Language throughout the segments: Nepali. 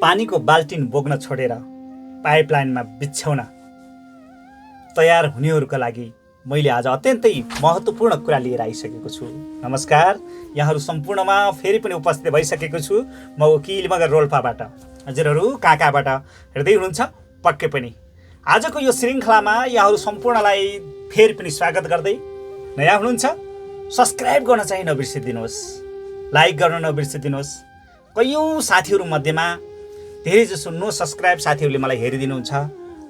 पानीको बाल्टिन बोक्न छोडेर पाइपलाइनमा बिछ्याउन तयार हुनेहरूका लागि मैले आज अत्यन्तै महत्त्वपूर्ण कुरा लिएर आइसकेको छु। नमस्कार, यहाँहरू सम्पूर्णमा फेरि पनि उपस्थित भइसकेको छु। म वकिल मगर रोल्पाबाट। हजुरहरू कहाँ कहाँबाट हेर्दै हुनुहुन्छ पक्कै पनि आजको यो श्रृङ्खलामा यहाँहरू सम्पूर्णलाई फेरि पनि स्वागत गर्दै, नयाँ हुनुहुन्छ सब्सक्राइब गर्न चाहिँ नबिर्सिदिनुहोस्, लाइक गर्न नबिर्सिदिनुहोस्। कयौँ साथीहरू मध्येमा धेरैजसो नो सब्सक्राइब साथीहरूले मलाई हेरिदिनुहुन्छ।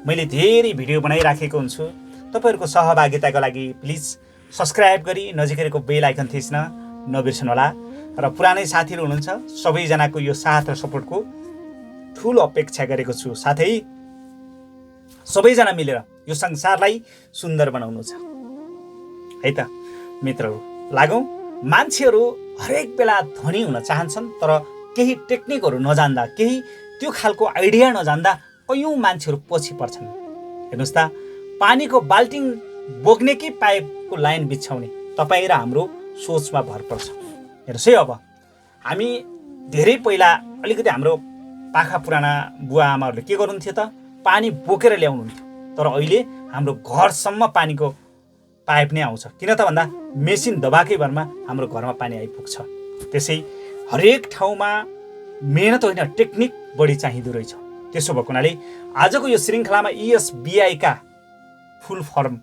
मैले धेरै भिडियो बनाइराखेको हुन्छु। तपाईँहरूको सहभागिताको लागि प्लिज सब्सक्राइब गरी नजिकैको बेल आइकन थिच्न नबिर्सनुहोला। र पुरानै साथीहरू हुनुहुन्छ, सबैजनाको यो साथ र सपोर्टको ठुलो अपेक्षा गरेको छु। साथै सबैजना मिलेर यो संसारलाई सुन्दर बनाउनु छ है त मित्रहरू। लागौँ, मान्छेहरू हरेक बेला धनी हुन चाहन्छन्, तर केही टेक्निकहरू नजान्दा, केही त्यो खालको आइडिया नजान्दा कयौँ मान्छेहरू पछि पर्छन्। हेर्नुहोस् त, पानीको बाल्टिङ बोक्ने कि पाइपको लाइन बिछ्याउने, तपाईँ र हाम्रो सोचमा भर पर्छ। हेर्नुहोस् है, अब हामी धेरै पहिला अलिकति हाम्रो पाखा पुराना बुवा आमाहरूले के गर्नुहुन्थ्यो त, पानी बोकेर ल्याउनुहुन्थ्यो। तर अहिले हाम्रो घरसम्म पानीको पाइप नै आउँछ। किन त भन्दा मेसिन दबाएकै भरमा हाम्रो घरमा पानी आइपुग्छ। त्यसै हरेक ठाउँमा मेहनत होइन, टेक्निक बढी चाहिँदो रहेछ। त्यसो भएको हुनाले आजको यो श्रृङ्खलामा ESBI का फुल फर्म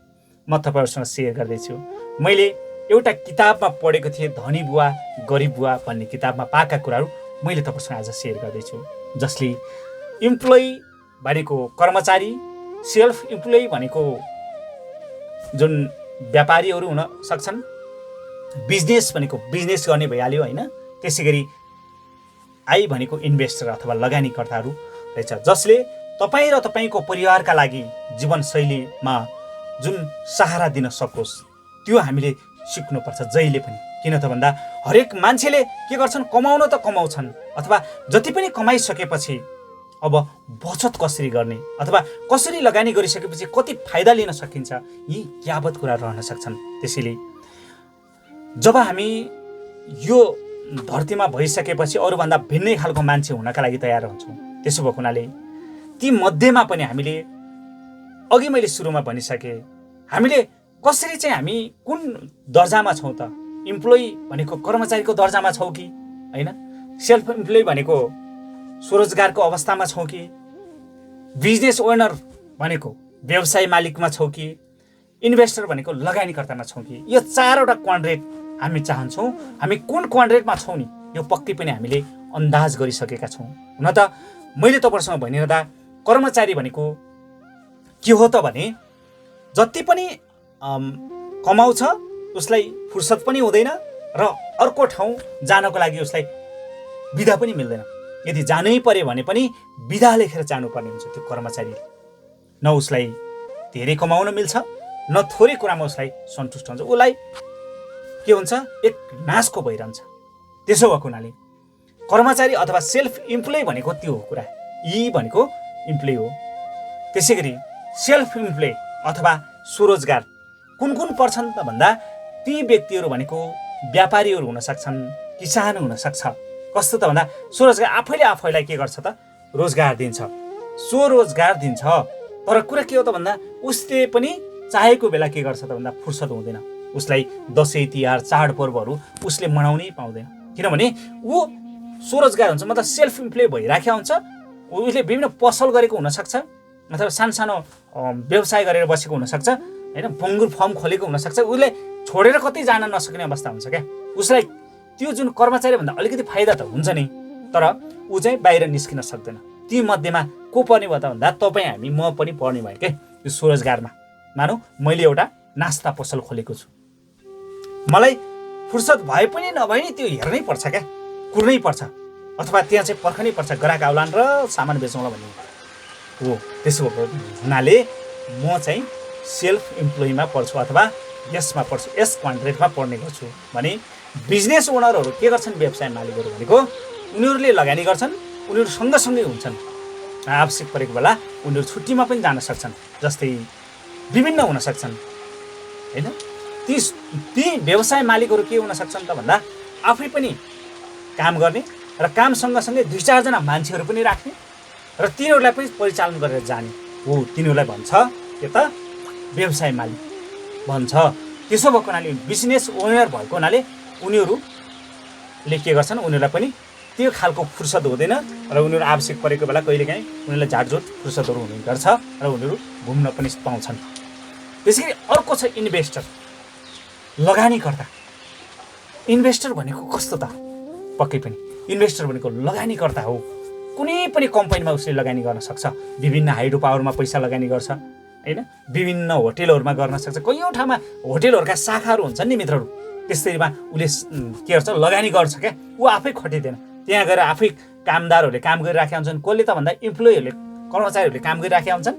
म तपाईँहरूसँग सेयर गर्दैछु। मैले एउटा किताबमा पढेको थिएँ, धनी बुवा गरिब बुवा भन्ने किताबमा पाएका कुराहरू मैले तपाईँसँग आज सेयर गर्दैछु। जसले इम्प्लोइ भनेको कर्मचारी, सेल्फ इम्प्लोइ भनेको जुन व्यापारीहरू हुन सक्छन्, बिजनेस भनेको बिजनेस गर्ने भइहाल्यो होइन। त्यसै गरी आई भनेको इन्भेस्टर अथवा लगानीकर्ताहरू रहेछ, जसले तपाईँ र तपाईँको परिवारका लागि जीवनशैलीमा जुन सहारा दिन सकोस् त्यो हामीले सिक्नुपर्छ जहिले पनि। किन त भन्दा हरेक मान्छेले के गर्छन्, कमाउन त कमाउँछन्, अथवा जति पनि कमाइसकेपछि अब बचत कसरी गर्ने अथवा कसरी लगानी गरिसकेपछि कति फाइदा लिन सकिन्छ, यी यावत कुरा रहन सक्छन्। त्यसैले जब हामी यो धरतीमा भइसकेपछि अरूभन्दा भिन्नै खालको मान्छे हुनका लागि तयार हुन्छौँ। त्यसो भएको हुनाले ती मध्येमा पनि हामीले, अघि मैले सुरुमा भनिसकेँ, हामीले कसरी चाहिँ हामी कुन दर्जामा छौँ त, इम्प्लोइ भनेको कर्मचारीको दर्जामा छौँ कि होइन, सेल्फ इम्प्लोइ भनेको स्वरोजगारको अवस्थामा छौँ कि, बिजनेस ओनर भनेको व्यवसाय मालिकमा छौँ कि, इन्भेस्टर भनेको लगानीकर्तामा छौँ कि। यो चारवटा क्वाड्रेट हामी चाहन्छौँ। हामी कुन क्वाड्रेटमा छौँ नि, यो पक्कै पनि हामीले अन्दाज गरिसकेका छौँ। हुन त मैले तपाईँहरूसँग भनिरहँदा कर्मचारी भनेको के हो त भने, जति पनि कमाउँछ उसलाई फुर्सद पनि हुँदैन र अर्को ठाउँ जानको लागि उसलाई बिदा पनि मिल्दैन। यदि जानै पर्यो भने पनि बिदा लेखेर जानुपर्ने हुन्छ त्यो कर्मचारीले। न उसलाई धेरै कमाउन मिल्छ, न थोरै कुरामा उसलाई सन्तुष्ट हुन्छ। उसलाई के हुन्छ, एक नाशको भइरहन्छ। त्यसो भएको हुनाले कर्मचारी अथवा सेल्फ इम्प्लोइ भनेको त्यो हो कुरा। यी भनेको इम्प्लोइ हो। त्यसै गरी सेल्फ इम्प्लोइ अथवा स्वरोजगार कुन कुन पर्छन् त भन्दा, ती व्यक्तिहरू भनेको व्यापारीहरू हुन सक्छन्, किसान हुन सक्छ। कस्तो त भन्दा स्वरोजगार आफैले आफैलाई के गर्छ त, रोजगार दिन्छ, स्वरोजगार दिन्छ। तर कुरा के हो त भन्दा उसले पनि चाहेको बेला के गर्छ त भन्दा फुर्सद हुँदैन। उसलाई दसैँ तिहार चाडपर्वहरू उसले मनाउनै पाउँदैन। किनभने ऊ स्वरोजगार हुन्छ, मतलब सेल्फ इम्प्लोइ भइराखेको हुन्छ। उसले विभिन्न पसल गरेको हुनसक्छ, अथवा सानो व्यवसाय गरेर बसेको हुनसक्छ होइन, बङ्गुर फर्म खोलेको हुनसक्छ। उसले छोडेर कतै जान नसक्ने अवस्था हुन्छ क्या। उसलाई त्यो जुन कर्मचारीभन्दा अलिकति फाइदा त हुन्छ नि, तर ऊ चाहिँ बाहिर निस्किन सक्दैन। ती मध्येमा को पर्ने भयो त भन्दा तपाईँ हामी म पनि पर्ने भयो क्या यो स्वरोजगारमा। मानौँ मैले एउटा नास्ता पसल खोलेको छु, मलाई फुर्सद भए पनि नभए नि त्यो हेर्नै पर्छ क्या, कुर्नै पर्छ, अथवा त्यहाँ चाहिँ पर्खनै पर्छ, ग्राहक आउलान् र सामान बेचौँला भन्ने हो। त्यसो भएको हुनाले म चाहिँ सेल्फ इम्प्लोइमा पर्छु अथवा यसमा पर्छु, यस क्वाड्रेटमा पर्ने गर्छु। भने बिजनेस ओनरहरू के गर्छन्, व्यवसाय मालिकहरू भनेको उनीहरूले लगानी गर्छन्, उनीहरू सँगसँगै हुन्छन्। आवश्यक परेको बेला उनीहरू छुट्टीमा पनि जान सक्छन्, जस्तै विभिन्न हुन सक्छन् होइन। ती व्यवसाय मालिकहरू के हुन सक्छन् त भन्दा आफै पनि काम गर्ने र काम सँगसँगै 2-4 जना मान्छेहरू पनि राख्ने र तिनीहरूलाई पनि परिचालन गरेर जाने हो। तिनीहरूलाई भन्छ के त व्यवसाय मालिक भन्छ। त्यसो भएको हुनाले बिजनेस ओनर भएको हुनाले उनीहरूले के गर्छन्, उनीहरूलाई पनि त्यो खालको फुर्सद हुँदैन र उनीहरू आवश्यक परेको बेला कहिलेकाहीँ उनीहरूलाई झाटझुट फुर्सदहरू हुने गर्छ र उनीहरू घुम्न पनि पाउँछन्। त्यसैगरी अर्को छ इन्भेस्टर, लगानीकर्ता। इन्भेस्टर भनेको कस्तो त? पक्कै पनि इन्भेस्टर भनेको लगानीकर्ता हो। कुनै पनि कम्पनीमा उसले लगानी गर्न सक्छ, विभिन्न हाइड्रो पावरमा पैसा लगानी गर्छ होइन, विभिन्न होटेलहरूमा गर्न सक्छ। कयौँ ठाउँमा होटेलहरूका शाखाहरू हुन्छन् नि मित्रहरू, त्यसैमा उसले के गर्छ, लगानी गर्छ क्या। ऊ आफै खटिँदैन, त्यहाँ गएर आफै कामदारहरूले काम गरिराखेका हुन्छन्। कसले त भन्दा इम्प्लोइहरूले, कर्मचारीहरूले काम गरिराखेका हुन्छन्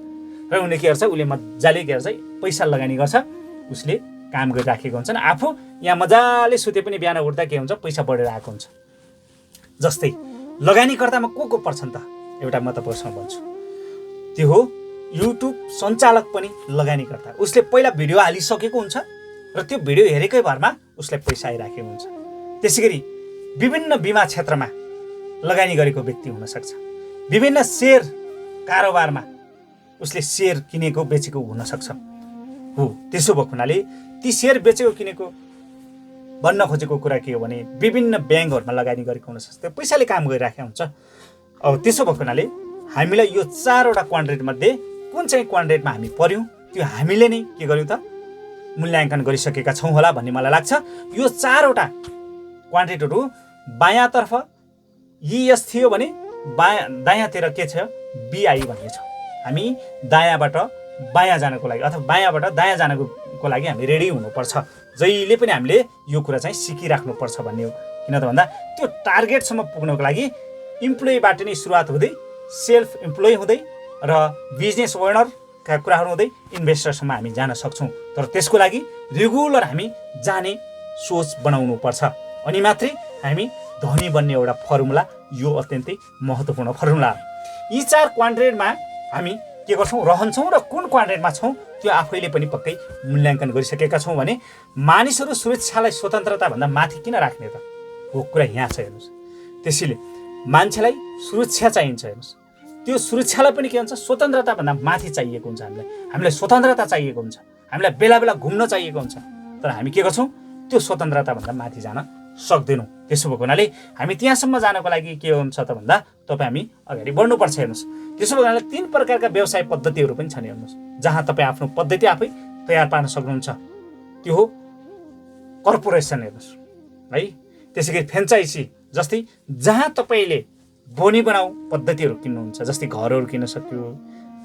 र उसले के गर्छ, उसले मजाले के गर्छ, पैसा लगानी गर्छ, उसले काम गरिराखेको हुन्छन्। आफू यहाँ मजाले सुते पनि बिहान उठ्दा के हुन्छ, पैसा बढेर आएको हुन्छ। जस्तै लगानीकर्तामा को पर्छन् त? एउटा म तपाईँसँग भन्छु, त्यो हो युट्युब सञ्चालक पनि लगानीकर्ता। उसले पहिला भिडियो हालिसकेको हुन्छ र त्यो भिडियो हेरेकै भरमा उसलाई पैसा आइराखेको हुन्छ। त्यसै गरी विभिन्न बिमा क्षेत्रमा लगानी गरेको व्यक्ति हुनसक्छ, विभिन्न सेयर कारोबारमा उसले सेयर किनेको बेचेको हुनसक्छ हो। त्यसो भएको हुनाले ती सेयर बेचेको किनेको भन्न खोजेको कुरा के हो भने विभिन्न ब्याङ्कहरूमा लगानी गरेको हुनसक्छ, त्यो पैसाले काम गरिराखेको हुन्छ। अब त्यसो भएको हुनाले हामीलाई यो 4वटा क्वाड्रेन्ट मध्ये कुन चाहिँ क्वाड्रेन्टमा हामी पर्यौँ त्यो हामीले नै के गर्यौँ त, मूल्याङ्कन गरिसकेका छौँ होला भन्ने मलाई लाग्छ। यो 4वटा क्वाड्रेन्टहरू बायाँतर्फ ES थियो भने दायाँतिर के छ, BI भन्ने छ। हामी दायाँबाट बायाँ जानको लागि अथवा बायाँबाट दायाँ जानको लागि हामी रेडी हुनुपर्छ। जहिले पनि हामीले यो कुरा चाहिँ सिकिराख्नुपर्छ भन्ने हो। किन त भन्दा त्यो टार्गेटसम्म पुग्नको लागि इम्प्लोइबाट नै सुरुवात हुँदै सेल्फ इम्प्लोइ हुँदै र बिजनेस ओनरका कुराहरू हुँदै इन्भेस्टरसम्म हामी जान सक्छौँ। तर त्यसको लागि रेगुलर हामी जाने सोच बनाउनुपर्छ, अनि मात्रै हामी धनी बन्ने एउटा फर्मुला, यो अत्यन्तै महत्त्वपूर्ण फर्मुला। यी 4 क्वाड्रेन्टमा हामी के गर्छौँ, रहन्छौँ र कुन क्वाड्रेन्टमा छौँ त्यो आफैले पनि पक्कै मूल्याङ्कन गरिसकेका छौँ भने मानिसहरू सुरक्षालाई स्वतन्त्रताभन्दा माथि किन राख्ने त? हो कुरा यहाँ छ। हेर्नुहोस्, त्यसैले मान्छेलाई सुरक्षा चाहिन्छ। हेर्नुहोस्, त्यो सुरक्षालाई पनि के हुन्छ, स्वतन्त्रताभन्दा माथि चाहिएको हुन्छ। हामीलाई स्वतन्त्रता चाहिएको हुन्छ, हामीलाई बेला बेला घुम्न चाहिएको हुन्छ। तर हामी के गर्छौँ, त्यो स्वतन्त्रताभन्दा माथि जान सक्दैनौँ। त्यसो भएको हुनाले हामी त्यहाँसम्म जानको लागि के हुन्छ त भन्दा तपाईँ हामी अगाडि बढ्नुपर्छ। हेर्नुहोस्, त्यसो भएको हुनाले 3 प्रकारका व्यवसाय पद्धतिहरू पनि छन्। हेर्नुहोस्, जहाँ तपाईँ आफ्नो पद्धति आफै तयार पार्न सक्नुहुन्छ त्यो हो कर्पोरेसन। हेर्नुहोस् है, त्यसै गरी फ्रेन्चाइजी, जस्तै जहाँ तपाईँले बोनी बनाऊ पद्धतिहरू किन्नुहुन्छ, जस्तै घरहरू किन्न सक्यो,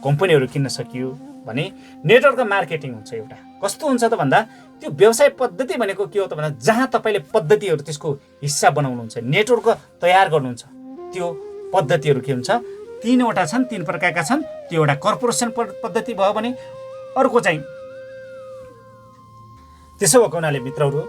कम्पनीहरू किन्न सकियो भने नेटवर्क मार्केटिङ हुन्छ। एउटा कस्तो हुन्छ त भन्दा त्यो व्यवसाय पद्धति भनेको के हो त भन्दा जहाँ तपाईँले पद्धतिहरू त्यसको हिस्सा बनाउनुहुन्छ, नेटवर्क तयार गर्नुहुन्छ, त्यो पद्धतिहरू के हुन्छ, 3वटा छन्, 3 प्रकारका छन्। त्यो एउटा कर्पोरेसन पद्धति भयो भने अर्को चाहिँ त्यसो भएको हुनाले मित्रहरू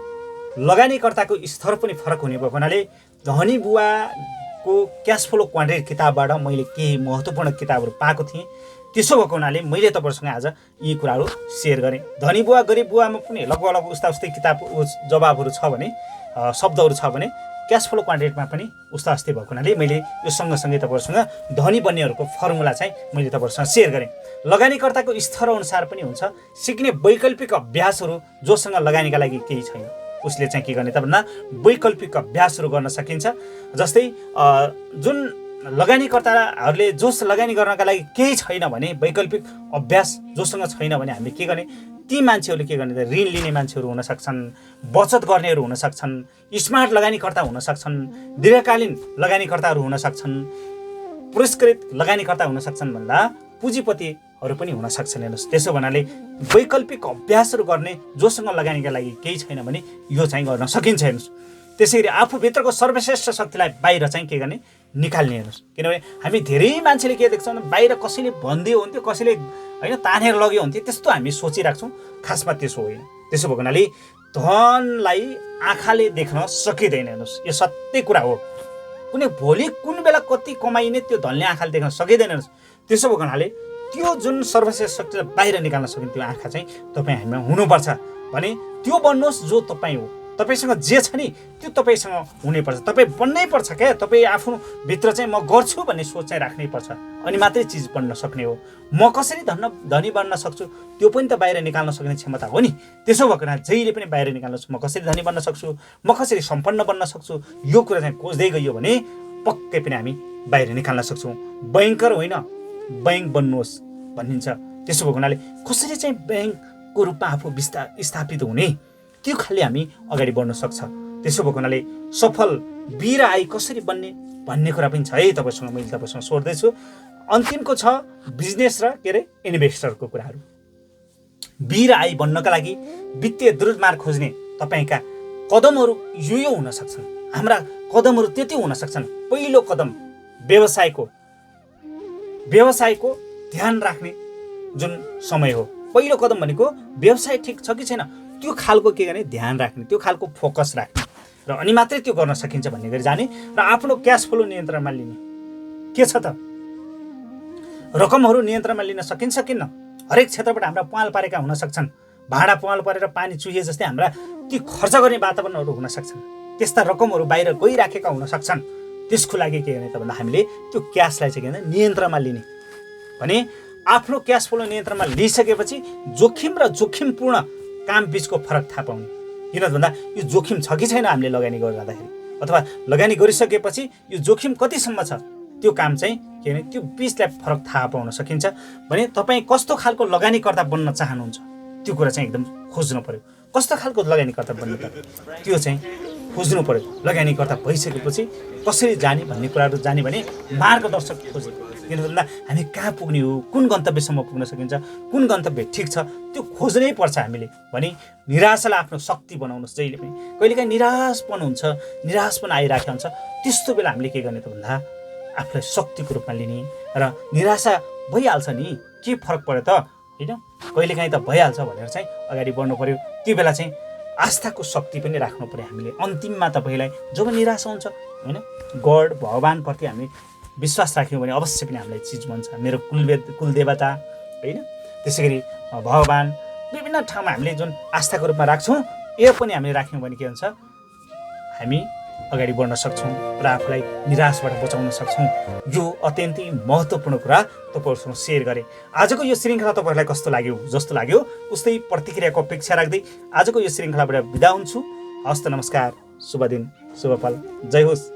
लगानीकर्ताको स्तर पनि फरक हुने भएको हुनाले धनी बुवाको क्यास फ्लो क्वाड्रेन्ट किताबबाट मैले केही महत्त्वपूर्ण किताबहरू पाएको थिएँ। त्यसो भएको हुनाले मैले तपाईँहरूसँग आज यी कुराहरू सेयर गरेँ। धनी बुवा गरिब बुवामा पनि लगभग उस्तै किताब जवाबहरू छ भने, शब्दहरू छ भने क्यास फ्लो क्वाड्रेन्टमा पनि उस्तै भएको हुनाले मैले यो सँगसँगै तपाईँहरूसँग धनी बन्नेहरूको फर्मुला चाहिँ मैले तपाईँहरूसँग सेयर गरेँ। लगानीकर्ताको स्तर अनुसार पनि हुन्छ, सिक्ने वैकल्पिक अभ्यासहरू जोसँग लगानीका लागि केही छैन उसले चाहिँ के गर्ने त भन्दा वैकल्पिक अभ्यासहरू गर्न सकिन्छ। जस्तै जुन लगानीकर्ताहरूले जोस लगानी गर्नका लागि केही छैन भने वैकल्पिक अभ्यास जोसँग छैन भने हामीले के गर्ने, ती मान्छेहरूले के गर्ने त ऋण लिने मान्छेहरू हुन सक्छन्, बचत गर्नेहरू हुन सक्छन्, स्मार्ट लगानीकर्ता हुन सक्छन्, दीर्घकालीन लगानीकर्ताहरू हुन सक्छन्, पुरस्कृत लगानीकर्ता हुन सक्छन् भन्दा पुँजीपतिहरू पनि हुन सक्छन्। हेर्नुहोस्, त्यसो भन्नाले वैकल्पिक अभ्यासहरू गर्ने जोसँग लगानीका लागि केही छैन भने यो चाहिँ गर्न सकिन्छ। हेर्नुहोस्, त्यसै गरी आफूभित्रको सर्वश्रेष्ठ शक्तिलाई बाहिर चाहिँ के गर्ने, निकाल्ने। हेर्नुहोस्, किनभने हामी धेरै मान्छेले के देख्छौँ, बाहिर कसैले भनिदियो हुन्थ्यो, कसैले होइन तानेर लग्यो हुन्थ्यो, त्यस्तो हामी सोचिराख्छौँ। खासमा त्यसो होइन। त्यसो भएको हुनाले धनलाई आँखाले देख्न सकिँदैन। हेर्नुहोस्, यो सत्य कुरा हो। कुनै भोलि कुन बेला कति कमाइने त्यो धनले आँखाले देख्न सकिँदैन। हेर्नुहोस्, त्यसो भएको हुनाले त्यो जुन सर्वश्रेष्ठ शक्तिलाई बाहिर निकाल्न सकिने त्यो आँखा चाहिँ तपाईँ हामीमा हुनुपर्छ भने त्यो बन्नुहोस् जो तपाईँ हो। तपाईँसँग जे छ नि त्यो तपाईँसँग हुनैपर्छ, तपाईँ बन्नै पर्छ क्या। तपाईँ आफ्नो भित्र चाहिँ म गर्छु भन्ने सोच चाहिँ राख्नै पर्छ, अनि मात्रै चिज बन्न सक्ने हो। म कसरी धनी बन्न सक्छु त्यो पनि त बाहिर निकाल्न सक्ने क्षमता हो नि। त्यसो भएको हुनाले जहिले पनि बाहिर निकाल्नु, म कसरी धनी बन्न सक्छु, म कसरी सम्पन्न बन्न सक्छु, यो कुरा चाहिँ खोज्दै गइयो भने पक्कै पनि हामी बाहिर निकाल्न सक्छौँ। बैंकर होइन, बैंक बन्नुहोस् भनिन्छ। त्यसो भएको हुनाले कसरी चाहिँ बैंकको रूपमा आफू स्थापित हुने, त्यो खालि हामी अगाडि बढ्न सक्छ। त्यसो भएको हुनाले सफल बी र आई कसरी बन्ने भन्ने कुरा पनि छ है तपाईँसँग, मैले तपाईँसँग सोध्दैछु। अन्तिमको छ बिजनेस र इन्भेस्टरको कुराहरू। बी र आई बन्नका लागि वित्तीय द्रुतमार्ग खोज्ने तपाईँका कदमहरू यो हुन सक्छन्। हाम्रा कदमहरू त्यति हुन सक्छन्। पहिलो कदम व्यवसायको ध्यान राख्ने जुन समय हो। पहिलो कदम भनेको व्यवसाय ठिक छ कि छैन त्यो खालको के गर्ने ध्यान राख्ने, त्यो खालको फोकस राख्ने, र अनि मात्रै त्यो गर्न सकिन्छ भन्ने गरी जाने, र आफ्नो क्यास फ्लो नियन्त्रणमा लिने। के छ त, रकमहरू नियन्त्रणमा लिन सकिन्छ किन्न? हरेक क्षेत्रबाट हाम्रा पवाल पारेका हुन सक्छन्। भाडा पवाल परेर पानी चुहिए जस्तै हाम्रा ती खर्च गर्ने वातावरणहरू हुन सक्छन्। त्यस्ता रकमहरू बाहिर गइराखेका हुन सक्छन्। त्यसको लागि के गर्ने त भन्दा हामीले त्यो क्यासलाई चाहिँ के भने नियन्त्रणमा लिने भने आफ्नो क्यास फ्लो नियन्त्रणमा लिइसकेपछि जोखिम र जोखिमपूर्ण काम बिचको फरक थाहा पाउने। किन भन्दा यो जोखिम छ कि छैन हामीले लगानी गरिरहँदाखेरि, अथवा लगानी गरिसकेपछि यो जोखिम कतिसम्म छ, त्यो काम चाहिँ के भने त्यो बिचलाई फरक थाहा पाउन सकिन्छ। भने तपाईँ कस्तो खालको लगानीकर्ता बन्न चाहनुहुन्छ त्यो कुरा चाहिँ एकदम खोज्नु पर्यो। कस्तो खालको लगानीकर्ता बन्नु त त्यो चाहिँ खोज्नु पर्यो। लगानीकर्ता भइसकेपछि कसरी जाने भन्ने कुराहरू जाने भने मार्गदर्शक खोज्ने। किन भन्दा हामी कहाँ पुग्ने हो, कुन गन्तव्यसम्म पुग्न सकिन्छ, कुन गन्तव्य ठिक छ त्यो खोज्नै पर्छ हामीले। भने निराशालाई आफ्नो शक्ति बनाउनुहोस् जहिले पनि। कहिलेकाहीँ निराशपन हुन्छ, निराशपन आइराखेको हुन्छ, त्यस्तो बेला हामीले के गर्ने त भन्दा आफूलाई शक्तिको रूपमा लिने। र निराशा भइहाल्छ नि, के फरक पर्यो त होइन, कहिलेकाहीँ त भइहाल्छ भनेर चाहिँ अगाडि बढ्नु पर्यो। त्यो बेला चाहिँ आस्थाको शक्ति पनि राख्नु पर्यो हामीले। अन्तिममा तपाईँलाई जब निराशा हुन्छ होइन, गड भगवानप्रति हामी विश्वास राख्यौँ भने अवश्य पनि हामीलाई चिज बन्छ। मेरो कुलदेवता होइन, त्यसै गरी भगवान, विभिन्न ठाउँमा हामीले जुन आस्थाको रूपमा राख्छौँ, यो पनि हामीले राख्यौँ भने के हुन्छ, हामी अगाडि बढ्न सक्छौँ र आफूलाई निराशबाट बचाउन सक्छौँ। यो अत्यन्तै महत्त्वपूर्ण कुरा तपाईँहरूसँग सेयर गरेँ। आजको यो श्रृङ्खला तपाईँहरूलाई कस्तो लाग्यो? जस्तो लाग्यो उस्तै प्रतिक्रियाको अपेक्षा राख्दै आजको यो श्रृङ्खलाबाट बिदा हुन्छु। हस्त, नमस्कार, शुभ दिन, शुभ फल, जय होस्।